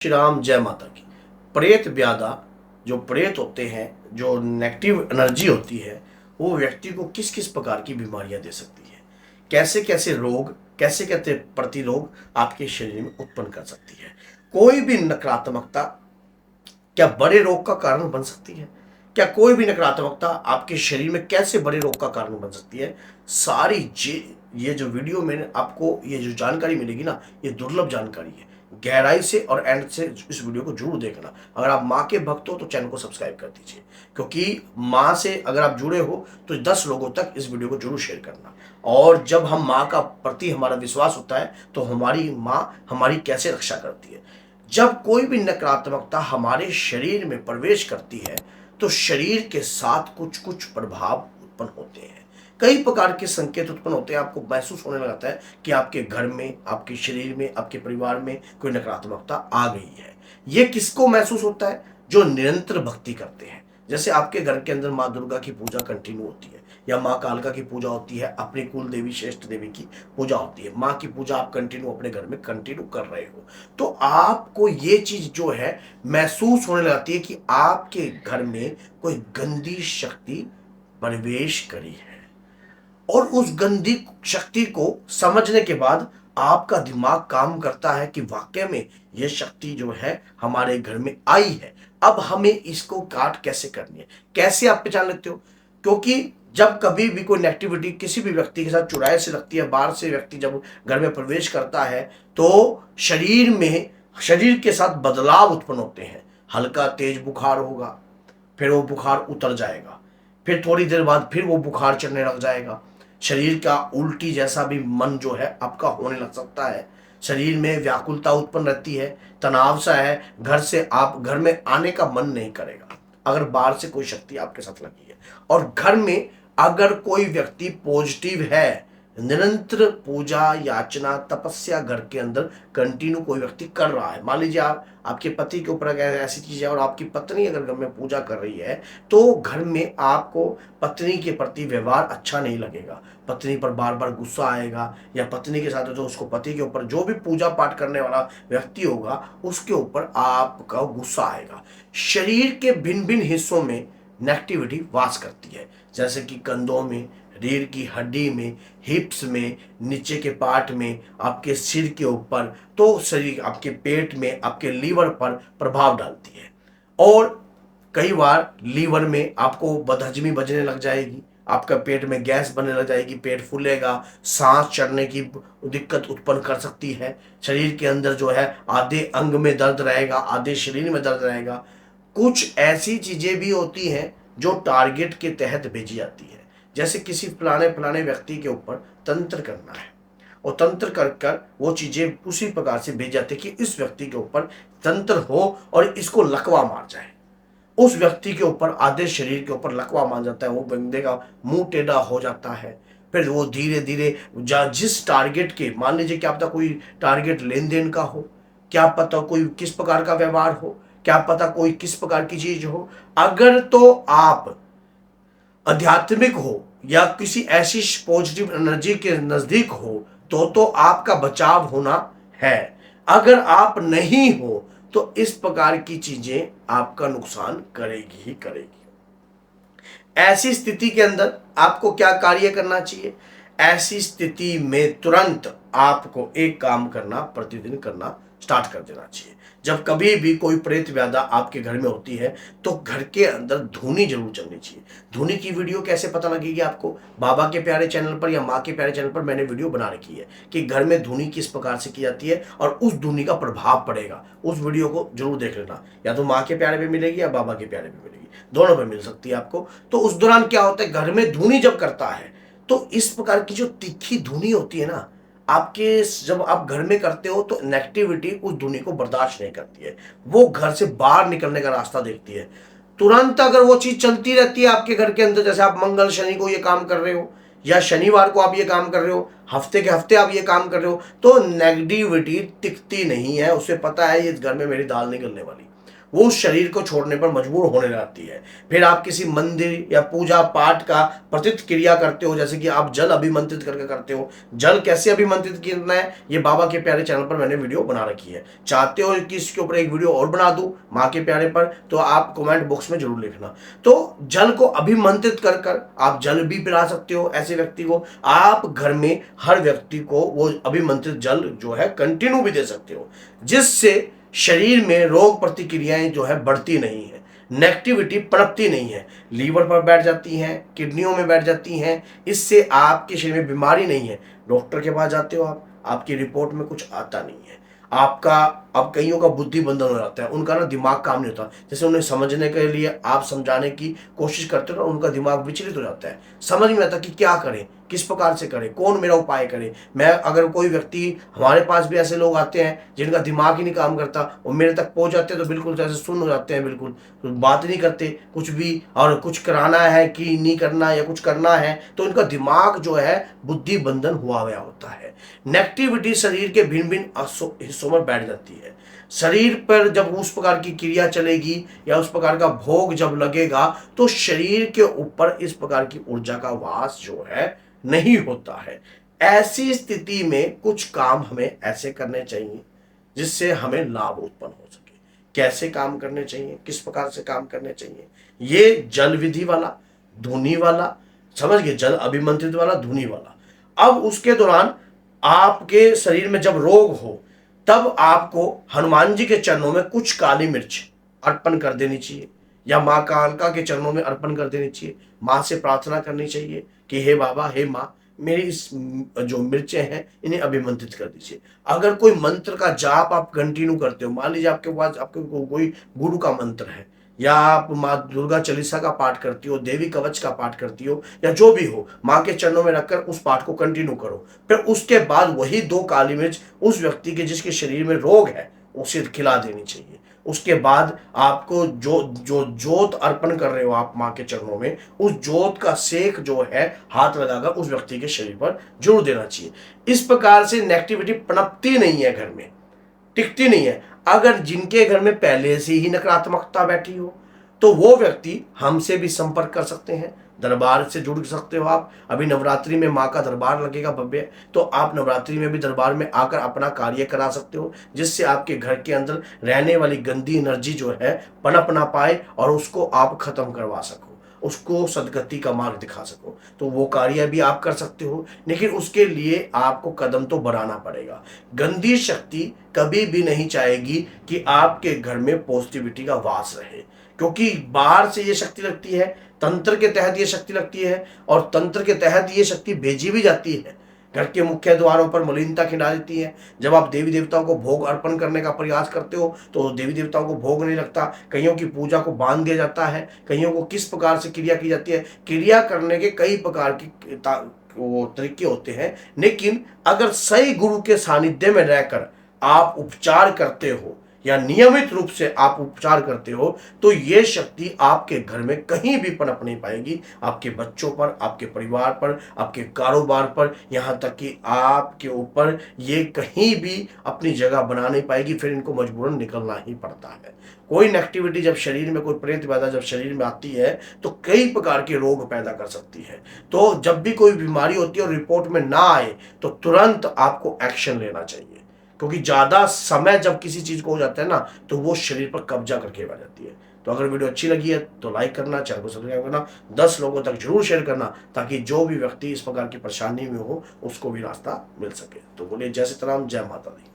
श्री राम, जय माता की। प्रेत व्याधा, जो प्रेत होते हैं, जो नेगेटिव एनर्जी होती है, वो व्यक्ति को किस किस प्रकार की बीमारियां दे सकती है, कैसे कैसे रोग, कैसे कैसे प्रतिरोग आपके शरीर में उत्पन्न कर सकती है। कोई भी नकारात्मकता क्या बड़े रोग का कारण बन सकती है? क्या कोई भी नकारात्मकता आपके शरीर में कैसे बड़े रोग का कारण बन सकती है? सारी ये जो वीडियो में आपको ये जो जानकारी मिलेगी ना, ये दुर्लभ जानकारी है। गहराई से और एंड से इस वीडियो को जरूर देखना। अगर आप माँ के भक्त हो तो चैनल को सब्सक्राइब कर दीजिए, क्योंकि माँ से अगर आप जुड़े हो तो 10 लोगों तक इस वीडियो को जरूर शेयर करना। और जब हम माँ का प्रति हमारा विश्वास होता है तो हमारी माँ हमारी कैसे रक्षा करती है। जब कोई भी नकारात्मकता हमारे शरीर में प्रवेश करती है तो शरीर के साथ कुछ कुछ प्रभाव उत्पन्न होते हैं। कई प्रकार के संकेत उत्पन्न होते हैं। आपको महसूस होने लगता है कि आपके घर में, आपके शरीर में, आपके परिवार में कोई नकारात्मकता आ गई है। ये किसको महसूस होता है? जो निरंतर भक्ति करते हैं। जैसे आपके घर के अंदर माँ दुर्गा की पूजा कंटिन्यू होती है, या माँ कालका की पूजा होती है, अपनी कुल देवी श्रेष्ठ देवी की पूजा होती है, माँ की पूजा आप कंटिन्यू अपने घर में कंटिन्यू कर रहे हो, तो आपको ये चीज जो है महसूस होने लगती है कि आपके घर में कोई गंदी शक्ति प्रवेश करी है। और उस गंदी शक्ति को समझने के बाद आपका दिमाग काम करता है कि वाकई में यह शक्ति जो है हमारे घर में आई है, अब हमें इसको काट कैसे करनी है। कैसे आप पहचान लेते हो? क्योंकि जब कभी भी कोई नेगेटिविटी किसी भी व्यक्ति के साथ चुराए से लगती है, बाहर से व्यक्ति जब घर में प्रवेश करता है तो शरीर के साथ बदलाव उत्पन्न होते हैं। हल्का तेज बुखार होगा, फिर वो बुखार उतर जाएगा, फिर थोड़ी देर बाद फिर वो बुखार चढ़ने लग जाएगा। शरीर का उल्टी जैसा भी मन जो है आपका होने लग सकता है। शरीर में व्याकुलता उत्पन्न रहती है, तनाव सा है, घर में आने का मन नहीं करेगा अगर बाहर से कोई शक्ति आपके साथ लगी है। और घर में अगर कोई व्यक्ति पॉजिटिव है, निरंतर पूजा याचना तपस्या घर के अंदर कंटिन्यू कोई व्यक्ति कर रहा है, मान लीजिए आपके पति के ऊपर अगर ऐसी चीज है और आपकी पत्नी अगर घर में पूजा कर रही है, तो घर में आपको पत्नी के प्रति व्यवहार अच्छा नहीं लगेगा। पत्नी पर बार बार गुस्सा आएगा, या पत्नी के साथ जो उसको पति के ऊपर जो भी पूजा पाठ करने वाला व्यक्ति होगा उसके ऊपर आपका गुस्सा आएगा। शरीर के भिन्न भिन्न हिस्सों में नेगेटिविटी वास करती है, जैसे कि कंधों में, रीढ़ की हड्डी में, हिप्स में, नीचे के पार्ट में, आपके सिर के ऊपर, तो शरीर आपके पेट में, आपके लीवर पर प्रभाव डालती है। और कई बार लीवर में आपको बदहजमी बजने लग जाएगी, आपका पेट में गैस बनने लग जाएगी, पेट फूलेगा, सांस चढ़ने की दिक्कत उत्पन्न कर सकती है। शरीर के अंदर जो है आधे अंग में दर्द रहेगा, आधे शरीर में दर्द रहेगा। कुछ ऐसी चीजें भी होती हैं जो टारगेट के तहत भेजी जाती है, जैसे किसी फलाने व्यक्ति के ऊपर तंत्र करना है, और तंत्र कर कर वो चीजें उसी प्रकार से भेज जाती है कि इस व्यक्ति के ऊपर तंत्र हो और इसको लकवा मार जाए। उस व्यक्ति के ऊपर, आधे शरीर के ऊपर लकवा मार जाता है, वो बंदे का मुंह टेढ़ा हो जाता है। फिर वो धीरे धीरे जिस टारगेट के, मान लीजिए क्या पता कोई टारगेट लेन देन का हो, क्या पता कोई किस प्रकार का व्यवहार हो, क्या पता कोई किस प्रकार की चीज हो, अगर तो आप आध्यात्मिक हो या किसी ऐसी पॉजिटिव एनर्जी के नजदीक हो तो आपका बचाव होना है। अगर आप नहीं हो तो इस प्रकार की चीजें आपका नुकसान करेगी ही करेगी। ऐसी स्थिति के अंदर आपको क्या कार्य करना चाहिए? ऐसी स्थिति में तुरंत आपको एक काम करना, प्रतिदिन करना स्टार्ट कर देना चाहिए। जब कभी भी कोई प्रेत व्याधा आपके घर में होती है तो घर के अंदर धूनी जरूर चलनी चाहिए। धूनी की वीडियो कैसे पता लगेगी आपको? बाबा के प्यारे चैनल पर या माँ के प्यारे चैनल पर मैंने वीडियो बना रखी है कि घर में धूनी किस प्रकार से की जाती है और उस धूनी का प्रभाव पड़ेगा। उस वीडियो को जरूर देख लेना, या तो माँ के प्यारे पे मिलेगी या बाबा के प्यारे पे मिलेगी, दोनों पे मिल सकती है आपको। तो उस दौरान क्या होता है, घर में धूनी जब करता है तो इस प्रकार की जो तीखी धुनी होती है ना, आपके जब आप घर में करते हो तो नेगेटिविटी उस धुनी को बर्दाश्त नहीं करती है, वो घर से बाहर निकलने का रास्ता देखती है। तुरंत अगर वो चीज चलती रहती है आपके घर के अंदर, जैसे आप मंगल शनि को ये काम कर रहे हो या शनिवार को आप ये काम कर रहे हो, हफ्ते के हफ्ते आप ये काम कर रहे हो, तो नेगेटिविटी टिकती नहीं है। उसे पता है ये घर में मेरी दाल नहीं गलने वाली, वो उस शरीर को छोड़ने पर मजबूर होने लगती है। फिर आप किसी मंदिर या पूजा पाठ का प्रतिक्रिया करते हो, जैसे कि आप जल अभिमंत्रित करके करते हो। जल कैसे अभिमंत्रित करना है, ये बाबा के प्यारे चैनल पर मैंने वीडियो बना रखी है। चाहते हो कि इसके ऊपर एक वीडियो और बना दूं माँ के प्यारे पर, तो आप कमेंट बॉक्स में जरूर लिखना। तो जल को अभिमंत्रित कर कर आप जल भी पिला सकते हो ऐसे व्यक्ति को। आप घर में हर व्यक्ति को वो अभिमंत्रित जल जो है कंटिन्यू भी दे सकते हो, जिससे शरीर में रोग प्रतिक्रियाएं जो है बढ़ती नहीं है, नेगेटिविटी पनपती नहीं है, लीवर पर बैठ जाती हैं, किडनियों में बैठ जाती हैं। इससे आपके शरीर में बीमारी नहीं है। डॉक्टर के पास जाते हो आप, आपकी रिपोर्ट में कुछ आता नहीं है। आपका अब कईयों का बुद्धि बंधन हो जाता है, उनका ना दिमाग काम नहीं होता। जैसे उन्हें समझने के लिए आप समझाने की कोशिश करते हो ना, उनका दिमाग विचलित हो जाता है। समझ में आता कि क्या करें, किस प्रकार से करें, कौन मेरा उपाय करे। मैं अगर कोई व्यक्ति, हमारे पास भी ऐसे लोग आते हैं जिनका दिमाग ही नहीं काम करता, वो मेरे तक पहुंच जाते हैं तो बिल्कुल जैसे सुन्न हो जाते हैं, बिल्कुल तो बात नहीं करते कुछ भी। और कुछ कराना है कि नहीं करना या कुछ करना है, तो इनका दिमाग जो है बुद्धि बंधन हुआ गया होता है। नेगेटिविटी शरीर के भिन्न भिन्न हिस्सों में बैठ जाती है। शरीर पर जब उस प्रकार की क्रिया चलेगी या उस प्रकार का भोग जब लगेगा, तो शरीर के ऊपर इस प्रकार की ऊर्जा का वास जो है नहीं होता है। ऐसी स्थिति में कुछ काम हमें ऐसे करने चाहिए जिससे हमें लाभ उत्पन्न हो सके। कैसे काम करने चाहिए, किस प्रकार से काम करने चाहिए, ये जल विधि वाला, धुनी वाला, समझ गए, जल अभिमंत्रित वाला, धुनी वाला। अब उसके दौरान आपके शरीर में जब रोग हो, तब आपको हनुमान जी के चरणों में कुछ काली मिर्च अर्पण कर देनी चाहिए, या माँ कालका के चरणों में अर्पण कर देनी चाहिए। माँ से प्रार्थना करनी चाहिए कि हे बाबा, हे माँ, मेरी इस जो मिर्चें हैं इन्हें अभिमंत्रित कर दीजिए। अगर कोई मंत्र का जाप आप कंटिन्यू करते हो, मान लीजिए आपके पास आपके कोई गुरु का मंत्र है, या आप माँ दुर्गा चालीसा का पाठ करती हो, देवी कवच का पाठ करती हो, या जो भी हो, माँ के चरणों में रखकर उस पाठ को कंटिन्यू करो। फिर उसके बाद वही 2 काली मिर्च उस व्यक्ति के जिसके शरीर में रोग है उसे खिला देनी चाहिए। उसके बाद आपको जो जो जोत अर्पण कर रहे हो आप माँ के चरणों में, उस जोत का सेक जो है हाथ लगाकर उस व्यक्ति के शरीर पर जरूर देना चाहिए। इस प्रकार से नेगेटिविटी पनपती नहीं है, घर में टिकती नहीं है। अगर जिनके घर में पहले से ही नकारात्मकता बैठी हो, तो वो व्यक्ति हमसे भी संपर्क कर सकते हैं, दरबार से जुड़ सकते हो आप। अभी नवरात्रि में माँ का दरबार लगेगा भव्य, तो आप नवरात्रि में भी दरबार में आकर अपना कार्य करा सकते हो, जिससे आपके घर के अंदर रहने वाली गंदी एनर्जी जो है पनप ना पाए और उसको आप खत्म करवा सको, उसको सदगति का मार्ग दिखा सको। तो वो कार्य भी आप कर सकते हो, लेकिन उसके लिए आपको कदम तो बढ़ाना पड़ेगा। गंदी शक्ति कभी भी नहीं चाहेगी कि आपके घर में पॉजिटिविटी का वास रहे, क्योंकि बाहर से ये शक्ति लगती है, तंत्र के तहत ये शक्ति लगती है, और तंत्र के तहत ये शक्ति भेजी भी जाती है। घर के मुख्य द्वारों पर मलिनता खिला देती है। जब आप देवी देवताओं को भोग अर्पण करने का प्रयास करते हो तो देवी देवताओं को भोग नहीं लगता, कईयों की पूजा को बांध दिया जाता है, कईयों को किस प्रकार से क्रिया की जाती है। क्रिया करने के कई प्रकार की वो तरीके होते हैं, लेकिन अगर सही गुरु के सानिध्य में रहकर आप उपचार करते हो या नियमित रूप से आप उपचार करते हो, तो ये शक्ति आपके घर में कहीं भी पनप नहीं पाएगी। आपके बच्चों पर, आपके परिवार पर, आपके कारोबार पर, यहाँ तक कि आपके ऊपर ये कहीं भी अपनी जगह बना नहीं पाएगी। फिर इनको मजबूरन निकलना ही पड़ता है। कोई नेगेटिविटी जब शरीर में, कोई प्रेत बाधा जब शरीर में आती है तो कई प्रकार के रोग पैदा कर सकती है। तो जब भी कोई बीमारी होती है और रिपोर्ट में ना आए तो तुरंत आपको एक्शन लेना चाहिए, क्योंकि ज्यादा समय जब किसी चीज को हो जाता है ना, तो वो शरीर पर कब्जा करके बैठ जाती है। तो अगर वीडियो अच्छी लगी है तो लाइक करना, चैनल को सब्सक्राइब करना, 10 लोगों तक जरूर शेयर करना, ताकि जो भी व्यक्ति इस प्रकार की परेशानी में हो उसको भी रास्ता मिल सके। तो बोलिए जय सीताराम, जय माता दी।